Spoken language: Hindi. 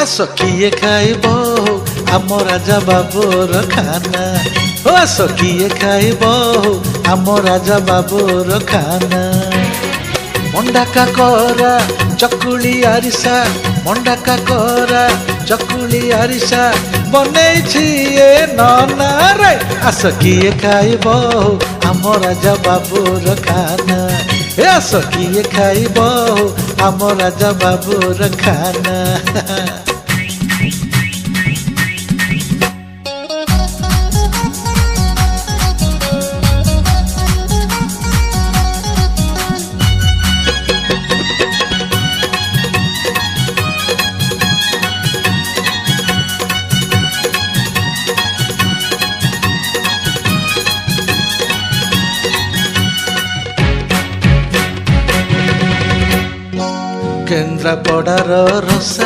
आस किए खाइब आम राजा बाबूर खाना ओ आस किए खाइब आम राजा बाबूर खाना मंडा काकरा चकुली आरिसा मंडा काकरा चकुली आरिसा बनैछि ए नना रे आस किए खाइब आम राजा बाबूर खाना ए आस किए खाइब आम राजा बाबूर खाना केन्द्रापड़ार रसा